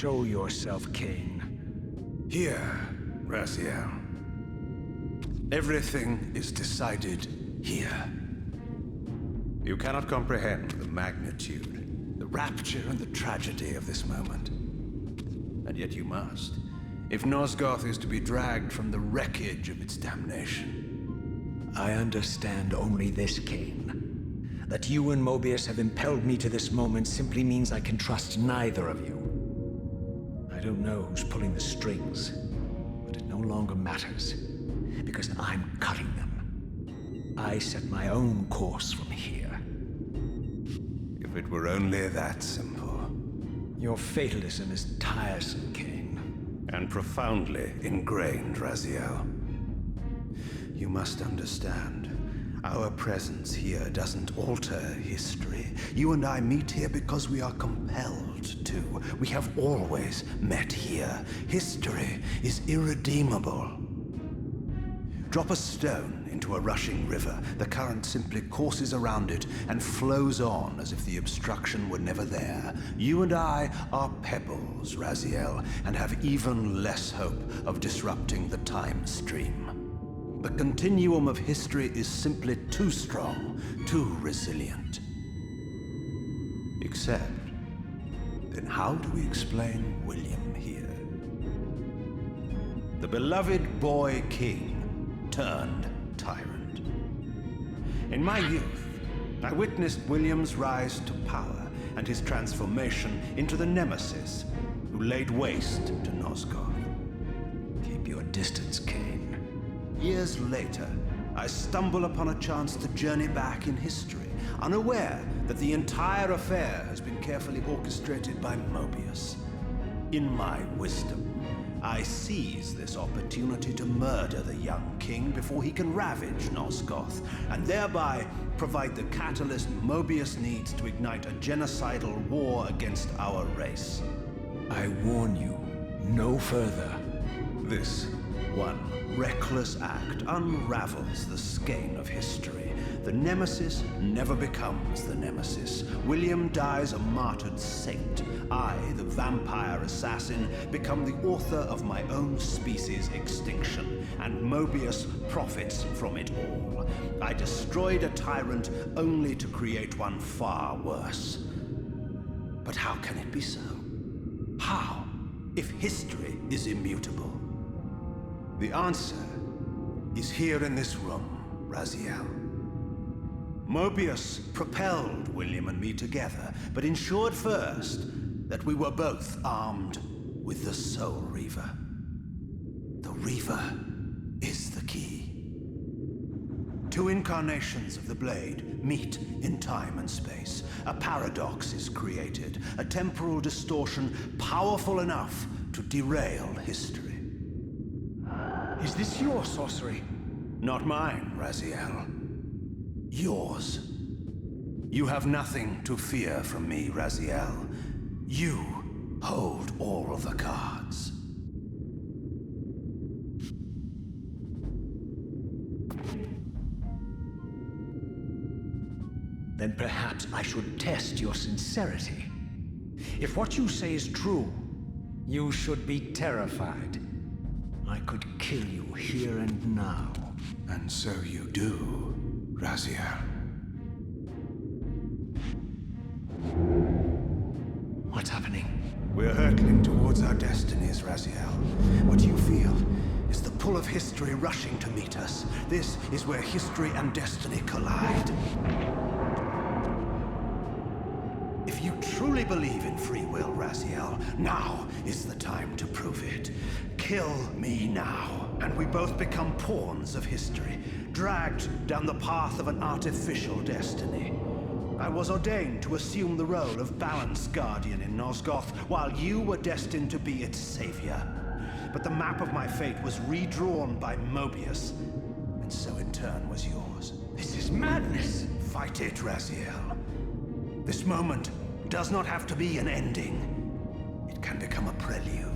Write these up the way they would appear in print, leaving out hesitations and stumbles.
Show yourself, Kain. Here, Raziel. Everything is decided here. You cannot comprehend the magnitude, the rapture and the tragedy of this moment. And yet you must, if Nosgoth is to be dragged from the wreckage of its damnation. I understand only this, Kain. That you and Mobius have impelled me to this moment simply means I can trust neither of you. I don't know who's pulling the strings, but it no longer matters, because I'm cutting them. I set my own course from here. If it were only that simple. Your fatalism is tiresome, Kain. And profoundly ingrained, Raziel. You must understand, our presence here doesn't alter history. You and I meet here because we are compelled to. We have always met here. History is irredeemable. Drop a stone into a rushing river. The current simply courses around it and flows on as if the obstruction were never there. You and I are pebbles, Raziel, and have even less hope of disrupting the time stream. The continuum of history is simply too strong, too resilient. Except, then how do we explain William here? The beloved boy king turned tyrant. In my youth, I witnessed William's rise to power and his transformation into the nemesis who laid waste to Nosgoth. Keep your distance, Kain. Years later, I stumble upon a chance to journey back in history, unaware that the entire affair has been carefully orchestrated by Mobius. In my wisdom, I seize this opportunity to murder the young king before he can ravage Nosgoth, and thereby provide the catalyst Mobius needs to ignite a genocidal war against our race. I warn you, no further. This one reckless act unravels the skein of history. The nemesis never becomes the nemesis. William dies a martyred saint. I, the vampire assassin, become the author of my own species' extinction, and Mobius profits from it all. I destroyed a tyrant only to create one far worse. But how can it be so? How, if history is immutable? The answer is here in this room, Raziel. Mobius propelled William and me together, but ensured first that we were both armed with the Soul Reaver. The Reaver is the key. Two incarnations of the blade meet in time and space. A paradox is created, a temporal distortion powerful enough to derail history. Is this your sorcery? Not mine, Raziel. Yours. You have nothing to fear from me, Raziel. You hold all the cards. Then perhaps I should test your sincerity. If what you say is true, you should be terrified. I could kill you here and now. And so you do, Raziel. What's happening? We're hurtling towards our destinies, Raziel. What you feel is the pull of history rushing to meet us. This is where history and destiny collide. If you truly believe in free will, Raziel, now is the time to prove it. Kill me now, and we both become pawns of history, dragged down the path of an artificial destiny. I was ordained to assume the role of Balance Guardian in Nosgoth, while you were destined to be its savior. But the map of my fate was redrawn by Mobius, and so in turn was yours. This is madness! Fight it, Raziel. This moment does not have to be an ending. It can become a prelude.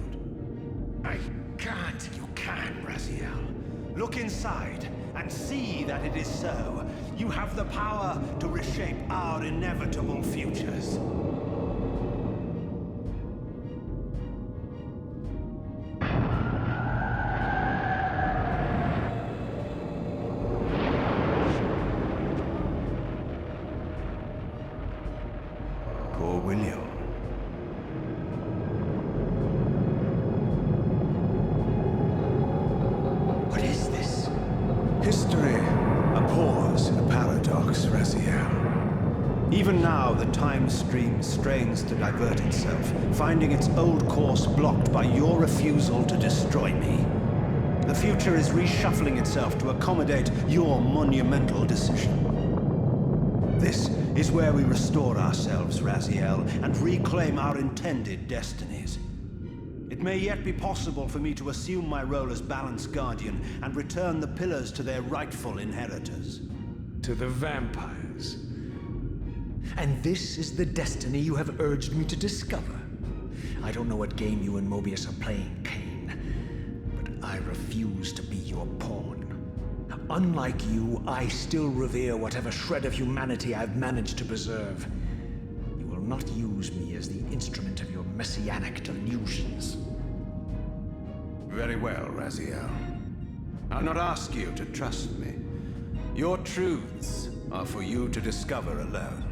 I can't. You can, Raziel. Look inside and see that it is so. You have the power to reshape our inevitable futures. Poor William. What is this? History, a pause, a paradox, Raziel. Even now, the time stream strains to divert itself, finding its old course blocked by your refusal to destroy me. The future is reshuffling itself to accommodate your monumental decision. This is where we restore ourselves, Raziel, and reclaim our intended destinies. It may yet be possible for me to assume my role as Balance Guardian and return the pillars to their rightful inheritors. To the vampires. And this is the destiny you have urged me to discover. I don't know what game you and Mobius are playing, Kain, but I refuse to be your pawn. unlike you, I still revere whatever shred of humanity I've managed to preserve. You will not use me as the instrument of your messianic delusions. Very well, Raziel. I'll not ask you to trust me. Your truths are for you to discover alone.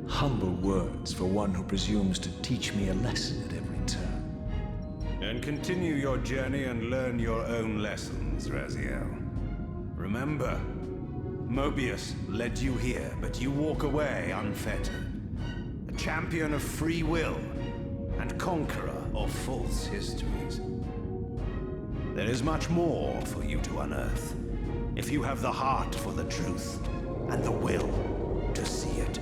Humble words for one who presumes to teach me a lesson at every turn. And continue your journey and learn your own lessons, Raziel. Remember, Mobius led you here, but you walk away unfettered. A champion of free will and conqueror of false histories. There is much more for you to unearth, if you have the heart for the truth and the will to see it.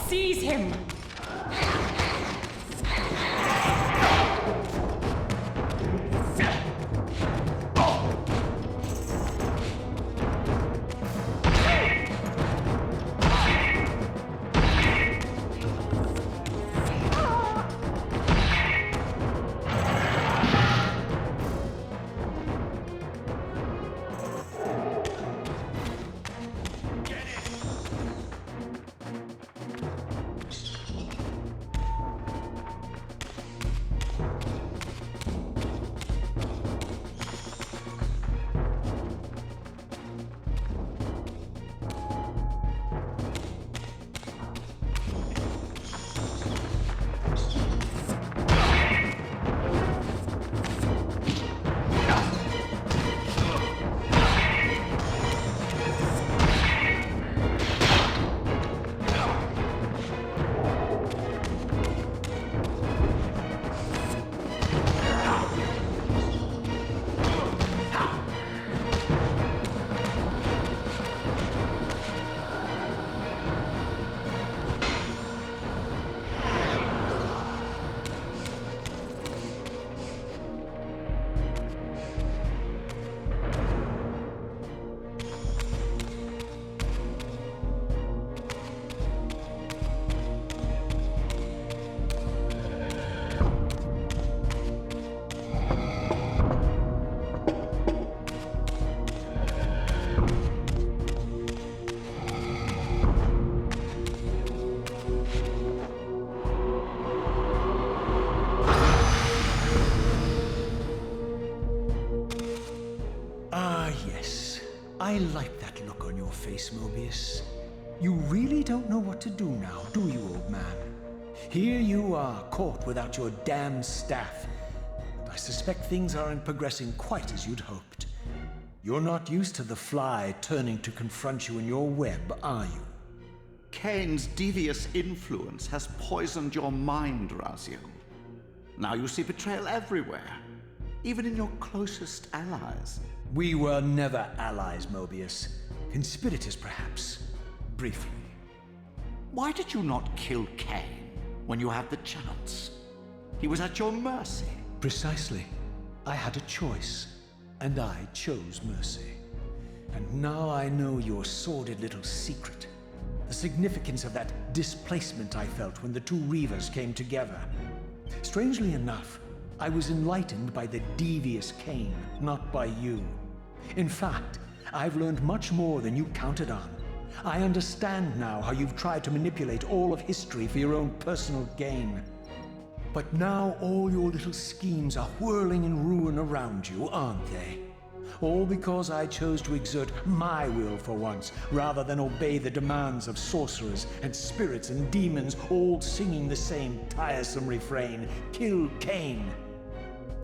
Seize him! I like that look on your face, Mobius. You really don't know what to do now, do you, old man? Here you are, caught without your damn staff. And I suspect things aren't progressing quite as you'd hoped. You're not used to the fly turning to confront you in your web, are you? Kain's devious influence has poisoned your mind, Raziel. Now you see betrayal everywhere, even in your closest allies. We were never allies, Mobius. Conspirators, perhaps. Briefly. Why did you not kill Kain when you had the chance? He was at your mercy. Precisely. I had a choice, and I chose mercy. And now I know your sordid little secret. The significance of that displacement I felt when the two Reavers came together. Strangely enough, I was enlightened by the devious Kain, not by you. In fact, I've learned much more than you counted on. I understand now how you've tried to manipulate all of history for your own personal gain. But now all your little schemes are whirling in ruin around you, aren't they? All because I chose to exert my will for once, rather than obey the demands of sorcerers and spirits and demons, all singing the same tiresome refrain, "Kill Kain."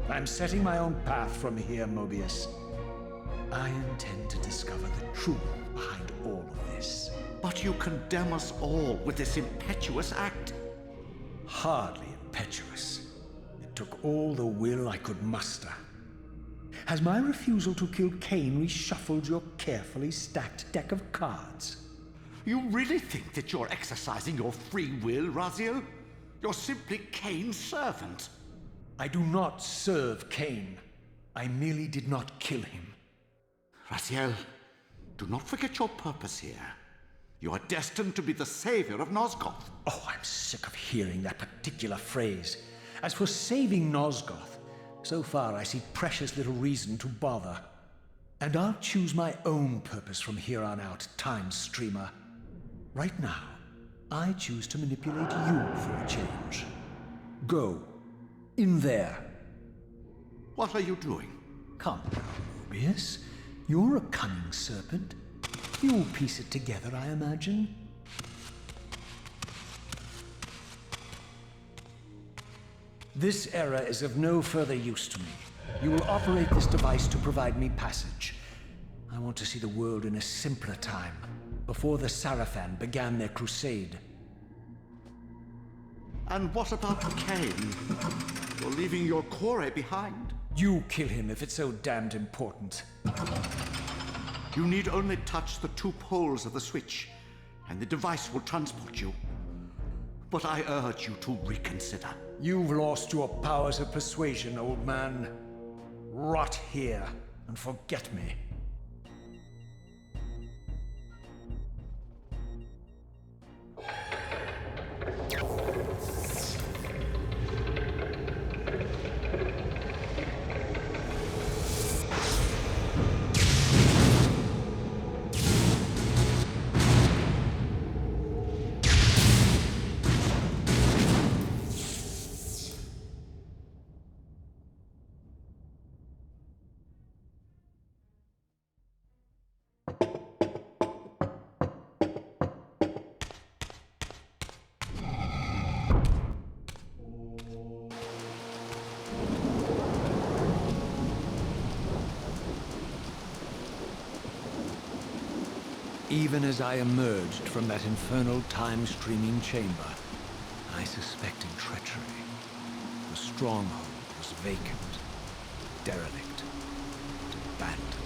I'm setting my own path from here, Mobius. I intend to discover the truth behind all of this. But you condemn us all with this impetuous act. Hardly impetuous. It took all the will I could muster. Has my refusal to kill Kain reshuffled your carefully stacked deck of cards? You really think that you're exercising your free will, Raziel? You're simply Kain's servant. I do not serve Kain. I merely did not kill him. Raziel, do not forget your purpose here. You are destined to be the savior of Nosgoth. Oh, I'm sick of hearing that particular phrase. As for saving Nosgoth, so far I see precious little reason to bother. And I'll choose my own purpose from here on out, Time Streamer. Right now, I choose to manipulate you for a change. Go. In there. What are you doing? Come now, Mobius. You're a cunning serpent. You'll piece it together, I imagine. This era is of no further use to me. You will operate this device to provide me passage. I want to see the world in a simpler time, before the Sarafan began their crusade. And what about Kain? You're leaving your core behind. You kill him if it's so damned important. You need only touch the two poles of the switch, and the device will transport you. but I urge you to reconsider. You've lost your powers of persuasion, old man. Rot here and forget me. Even as I emerged from that infernal time-streaming chamber, I suspected treachery. The stronghold was vacant, derelict, and abandoned.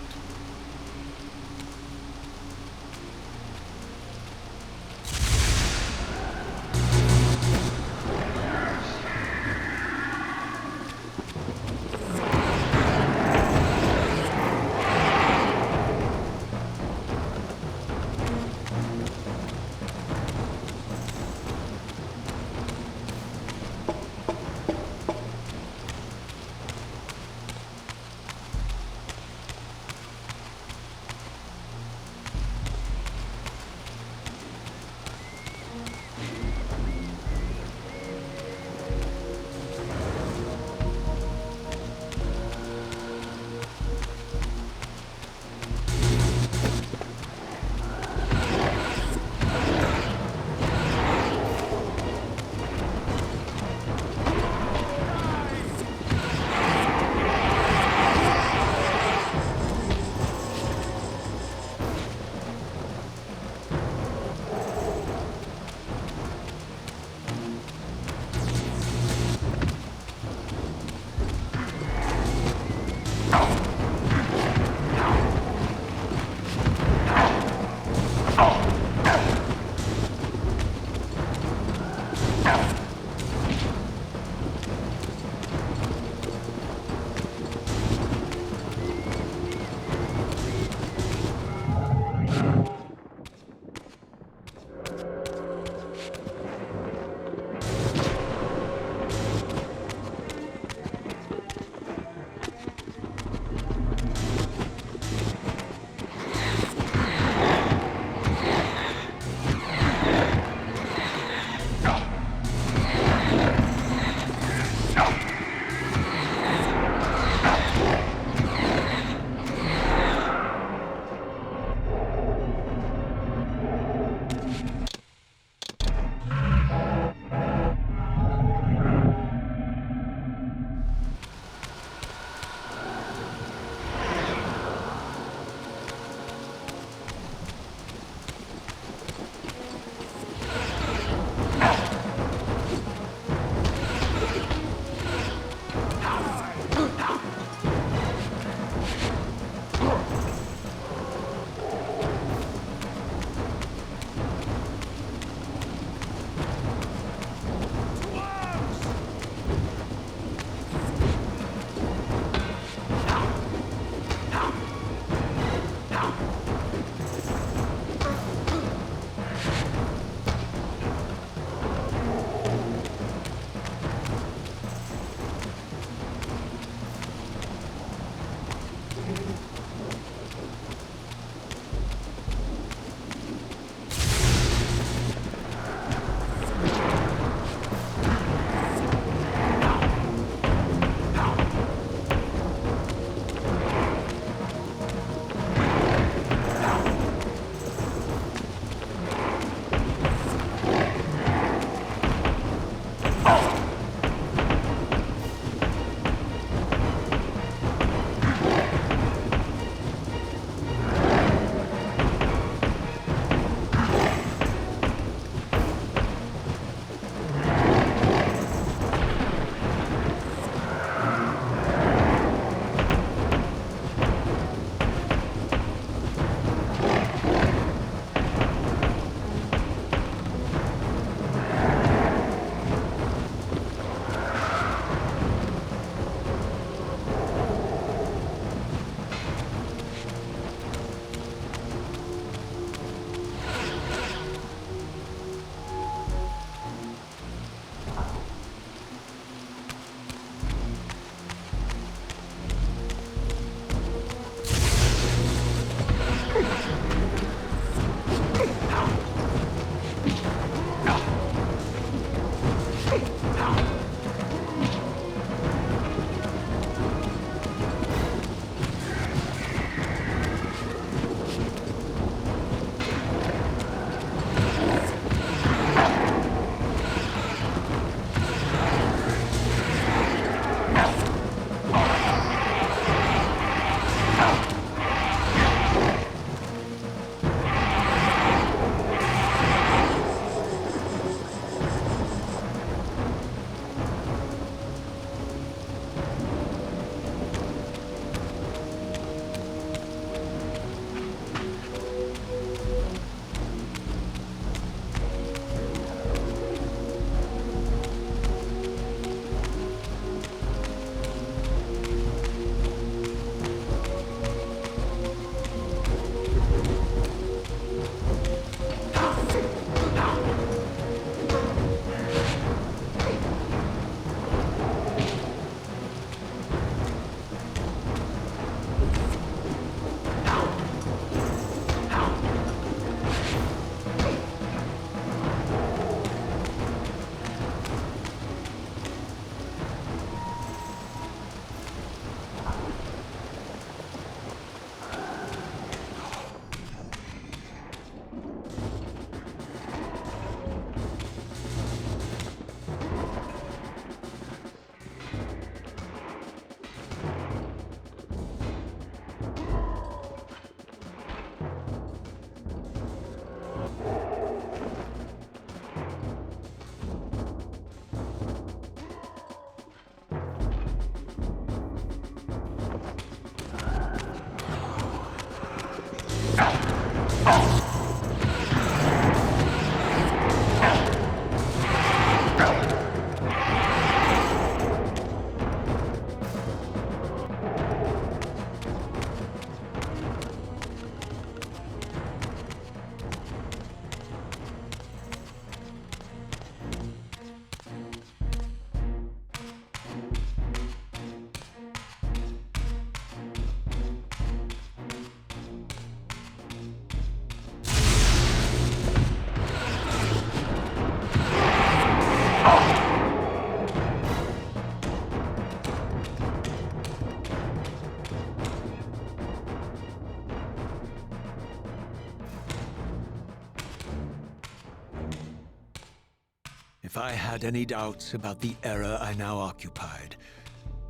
If I had any doubts about the era I now occupied,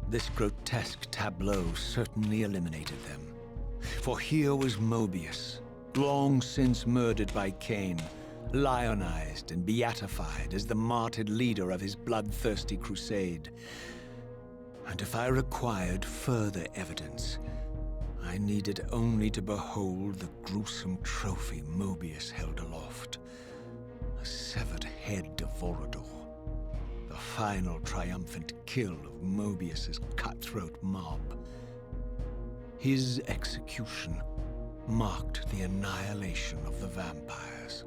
this grotesque tableau certainly eliminated them. For here was Mobius, long since murdered by Kain, lionized and beatified as the martyred leader of his bloodthirsty crusade. And if I required further evidence, I needed only to behold the gruesome trophy Mobius held aloft. A severed head of Vorador. The final triumphant kill of Mobius's cutthroat mob. His execution marked the annihilation of the vampires.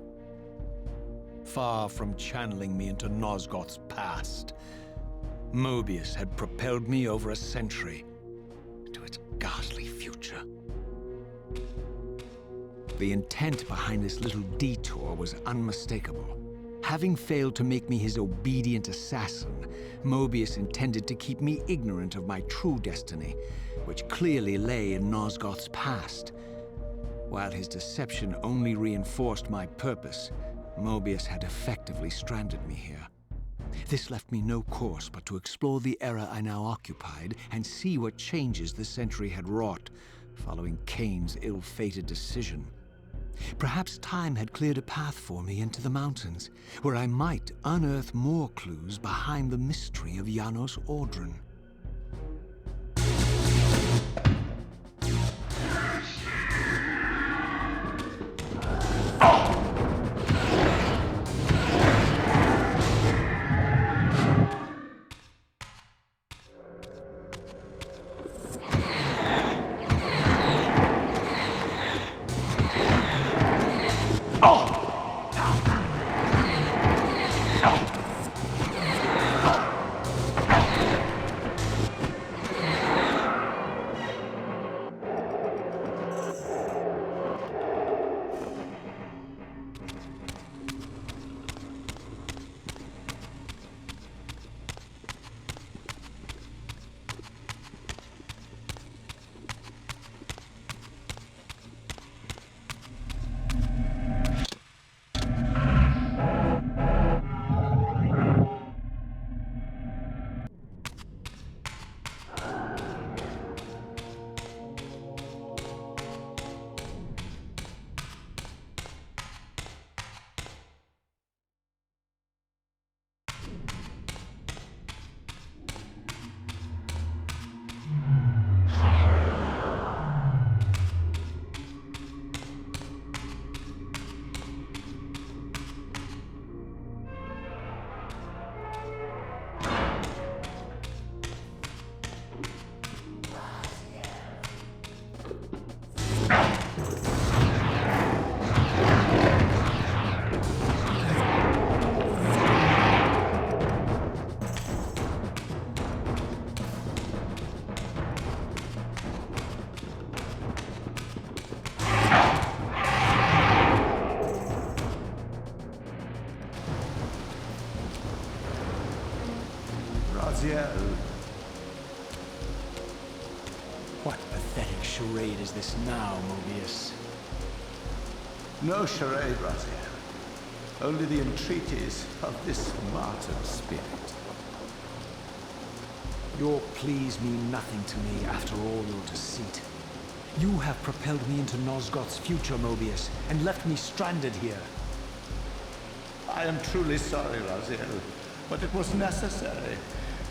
Far from channeling me into Nosgoth's past, Mobius had propelled me over a century to its ghastly future. The intent behind this little detour was unmistakable. Having failed to make me his obedient assassin, Mobius intended to keep me ignorant of my true destiny, which clearly lay in Nosgoth's past. While his deception only reinforced my purpose, Mobius had effectively stranded me here. This left me no course but to explore the era I now occupied and see what changes the century had wrought following Kain's ill-fated decision. Perhaps time had cleared a path for me into the mountains, where I might unearth more clues behind the mystery of Janos Audron. What pathetic charade is this now, Mobius? No charade, Raziel. Only the entreaties of this martyred spirit. Your pleas mean nothing to me after all your deceit. You have propelled me into Nosgoth's future, Mobius, and left me stranded here. I am truly sorry, Raziel, but it was necessary.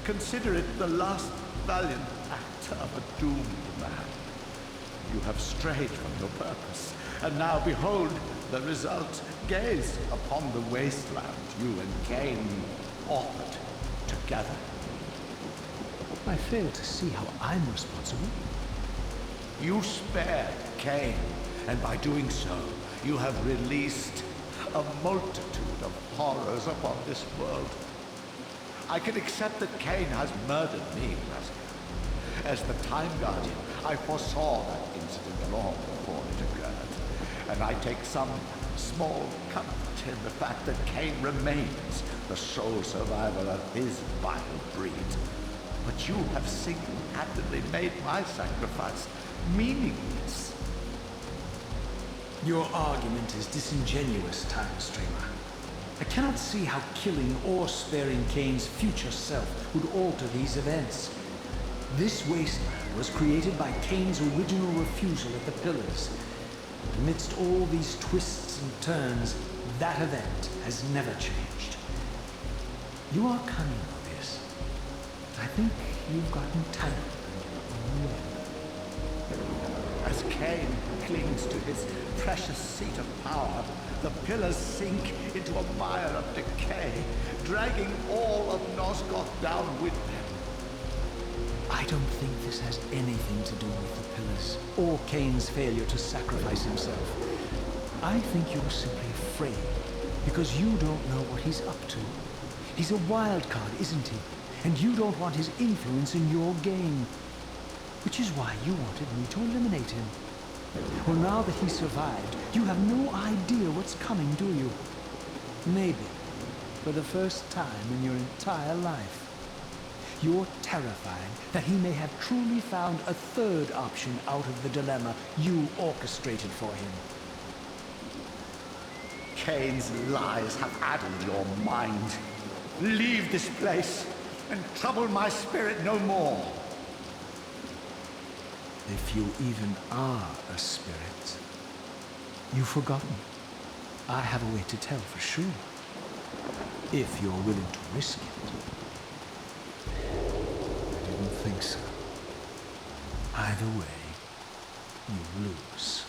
Consider it the last valiant act of a doomed man. You have strayed from your purpose, and now behold the result. Gaze upon the wasteland you and Kain authored together. I fail to see how I'm responsible. You spared Kain, and by doing so, you have released a multitude of horrors upon this world. I can accept that Kain has murdered me, Razia. As the Time Guardian, I foresaw that incident long before it occurred, and I take some small comfort in the fact that Kain remains the sole survivor of his vile breed. But you have single-handedly made my sacrifice meaningless. Your argument is disingenuous, Time Streamer. I cannot see how killing or sparing Kain's future self would alter these events. This wasteland was created by Kain's original refusal at the Pillars. Amidst all these twists and turns, that event has never changed. You are cunning, Mobius. I think you've gotten tangled on the web. As Kain clings to his precious seat of power, the pillars sink into a mire of decay, dragging all of Nosgoth down with them. I don't think this has anything to do with the Pillars, or Kain's failure to sacrifice himself. I think you're simply afraid, because you don't know what he's up to. He's a wild card, isn't he? And you don't want his influence in your game. Which is why you wanted me to eliminate him. Well, now that he survived, you have no idea what's coming, do you? Maybe, for the first time in your entire life, you're terrified that he may have truly found a third option out of the dilemma you orchestrated for him. Kain's lies have addled your mind. Leave this place and trouble my spirit no more. If you even are a spirit. You've forgotten. I have a way to tell for sure. If you're willing to risk it. I didn't think so. Either way, you lose.